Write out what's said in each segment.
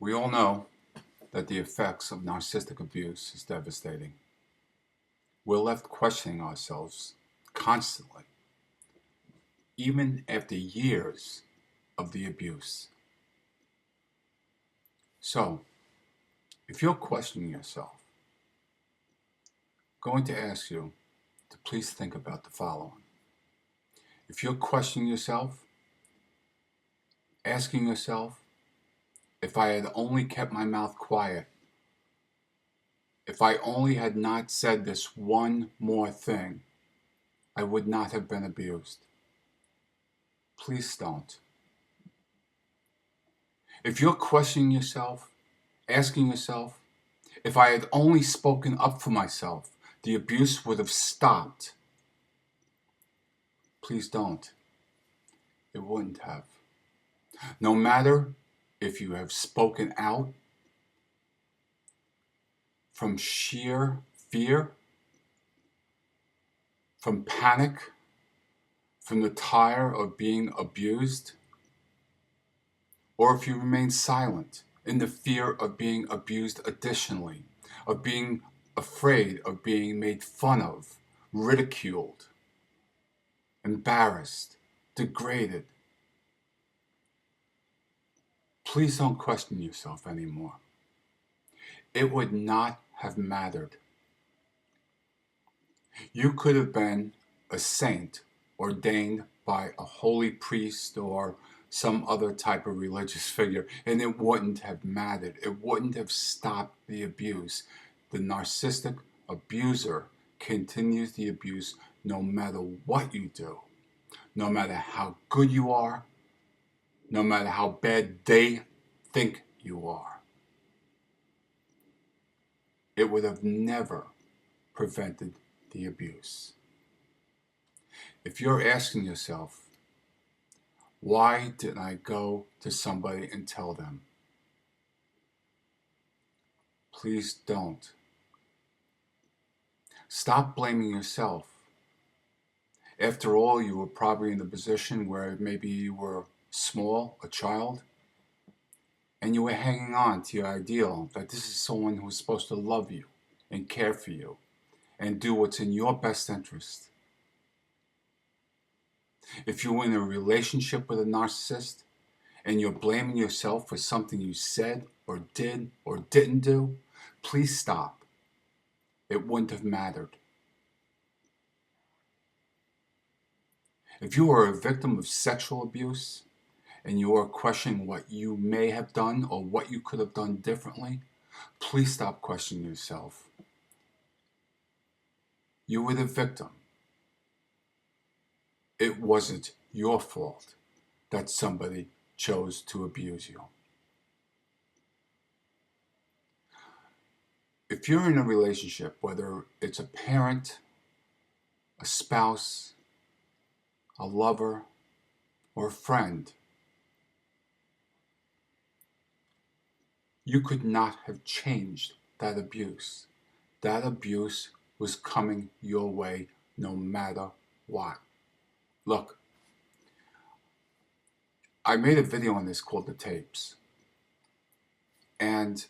We all know that the effects of narcissistic abuse is devastating. We're left questioning ourselves constantly, even after years of the abuse. So, if you're questioning yourself, I'm going to ask you to please think about the following. If you're questioning yourself, asking yourself, if I had only kept my mouth quiet, if I only had not said this one more thing, I would not have been abused. Please don't. If you're questioning yourself, asking yourself, if I had only spoken up for myself, the abuse would have stopped. Please don't. It wouldn't have. No matter if you have spoken out from sheer fear, from panic, from the tire of being abused, or if you remain silent in the fear of being abused additionally, of being afraid of being made fun of, ridiculed, embarrassed, degraded. Please don't question yourself anymore. It would not have mattered. You could have been a saint ordained by a holy priest or some other type of religious figure, and it wouldn't have mattered. It wouldn't have stopped the abuse. The narcissistic abuser continues the abuse no matter what you do, no matter how good you are, no matter how bad they think you are. It would have never prevented the abuse. If you're asking yourself, why didn't I go to somebody and tell them? Please don't. Stop blaming yourself. After all, you were probably in the position where maybe you were small, a child, and you were hanging on to your ideal that this is someone who's supposed to love you and care for you and do what's in your best interest. If you're in a relationship with a narcissist and you're blaming yourself for something you said or did or didn't do, please stop. It wouldn't have mattered. If you are a victim of sexual abuse and you are questioning what you may have done or what you could have done differently, please stop questioning yourself. You were the victim. It wasn't your fault that somebody chose to abuse you. If you're in a relationship, whether it's a parent, a spouse, a lover, or a friend, you could not have changed that abuse. That abuse was coming your way no matter what. Look, I made a video on this called The Tapes. And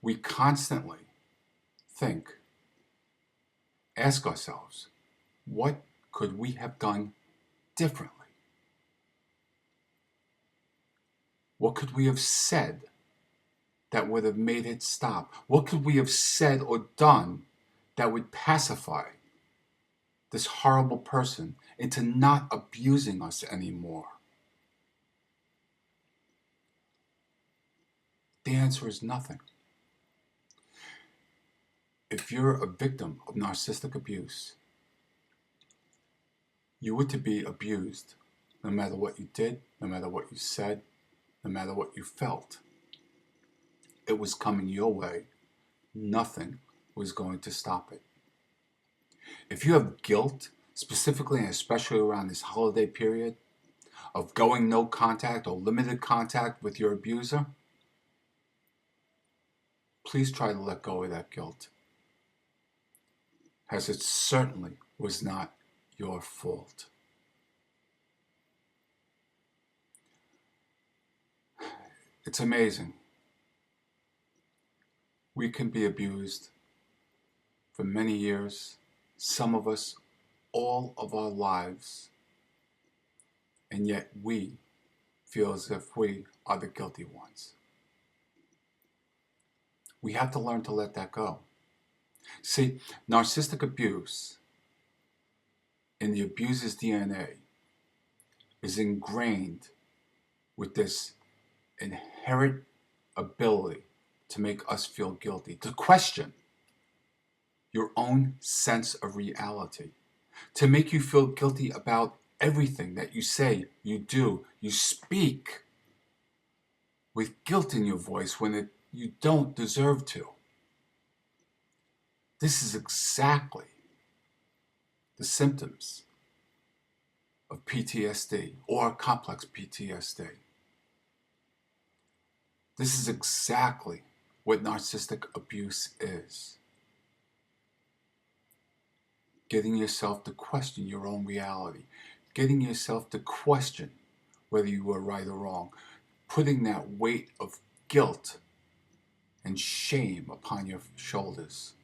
we constantly ask ourselves, what could we have done differently? What could we have said that would have made it stop? What could we have said or done that would pacify this horrible person into not abusing us anymore? The answer is nothing. If you're a victim of narcissistic abuse, you were to be abused no matter what you did, no matter what you said, no matter what you felt. It was coming your way. Nothing was going to stop it. If you have guilt, specifically and especially around this holiday period, of going no contact or limited contact with your abuser, please try to let go of that guilt, as it certainly was not your fault. It's amazing We can be abused for many years, some of us all of our lives, and yet we feel as if we are the guilty ones. We have to learn to let that go. See, narcissistic abuse in the abuser's DNA is ingrained with this inherent ability to make us feel guilty, to question your own sense of reality, to make you feel guilty about everything that you say, you do, you speak with guilt in your voice when you don't deserve to. This is exactly the symptoms of PTSD or complex PTSD. This is exactly what narcissistic abuse is. Getting yourself to question your own reality, getting yourself to question whether you were right or wrong, putting that weight of guilt and shame upon your shoulders.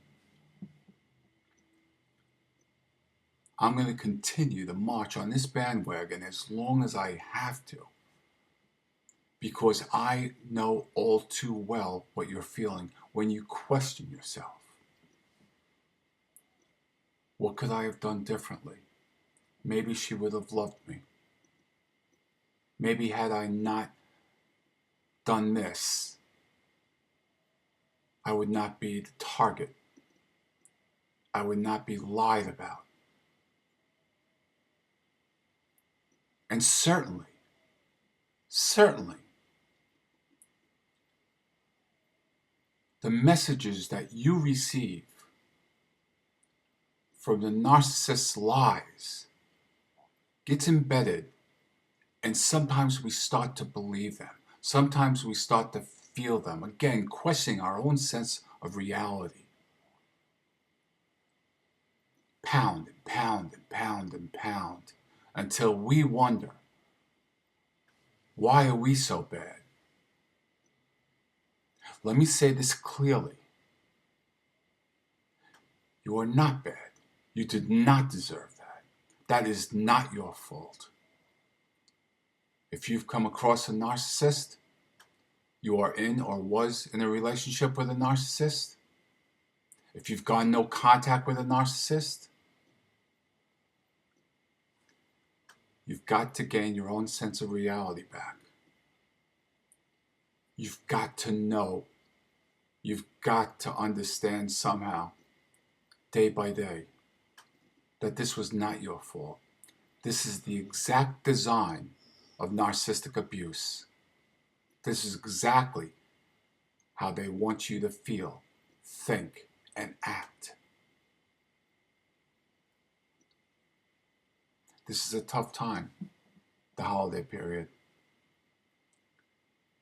I'm going to continue to march on this bandwagon as long as I have to, because I know all too well what you're feeling when you question yourself. What could I have done differently? Maybe she would have loved me. Maybe had I not done this, I would not be the target. I would not be lied about. And certainly, the messages that you receive from the narcissist's lies gets embedded, and sometimes we start to believe them. Sometimes we start to feel them. Again, questioning our own sense of reality. Pound and pound and pound and pound until we wonder, why are we so bad? Let me say this clearly. You are not bad. You did not deserve that. That is not your fault. If you've come across a narcissist, you are in or was in a relationship with a narcissist, if you've gone no contact with a narcissist, you've got to gain your own sense of reality back. You've got to know. You've got to understand somehow, day by day, that this was not your fault. This is the exact design of narcissistic abuse. This is exactly how they want you to feel, think, and act. This is a tough time, the holiday period.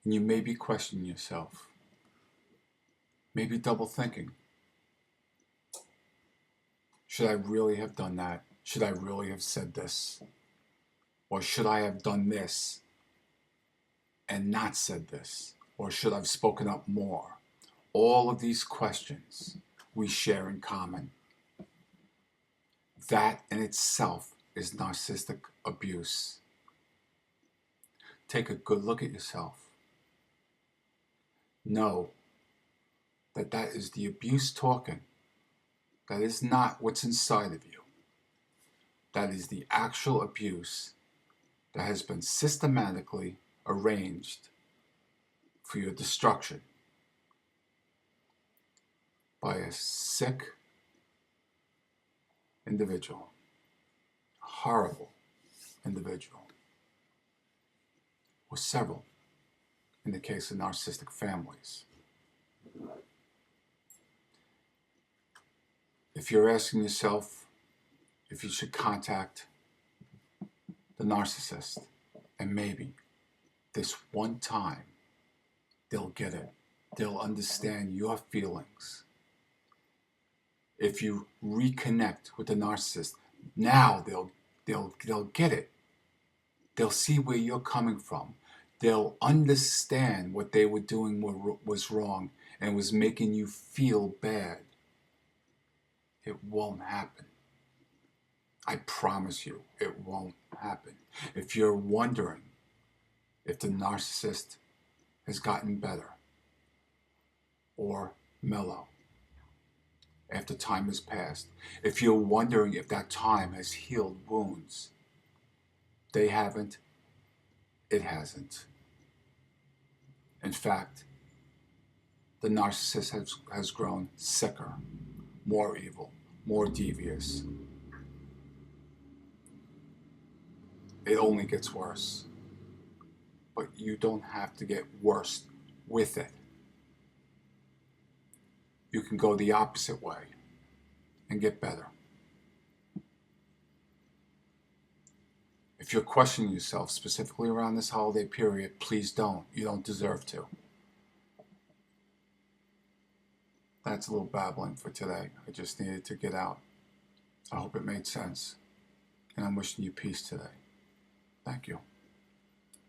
And you may be questioning yourself, maybe double thinking. Should I really have done that? Should I really have said this? Or should I have done this and not said this? Or should I have spoken up more? All of these questions we share in common. That in itself is narcissistic abuse. Take a good look at yourself. Know that that is the abuse talking. That is not what's inside of you. That is the actual abuse that has been systematically arranged for your destruction by a sick individual, a horrible individual, or several in the case of narcissistic families. If you're asking yourself if you should contact the narcissist, and maybe this one time they'll get it, they'll understand your feelings. If you reconnect with the narcissist, now they'll get it. They'll see where you're coming from. They'll understand what they were doing was wrong, and was making you feel bad, it won't happen. I promise you, it won't happen. If you're wondering if the narcissist has gotten better or mellow after time has passed, if you're wondering if that time has healed wounds, they haven't, it hasn't. In fact, the narcissist has grown sicker, more evil, more devious. It only gets worse. But you don't have to get worse with it. You can go the opposite way and get better. If you're questioning yourself specifically around this holiday period, please don't. You don't deserve to. That's a little babbling for today. I just needed to get out. I hope it made sense. And I'm wishing you peace today. Thank you.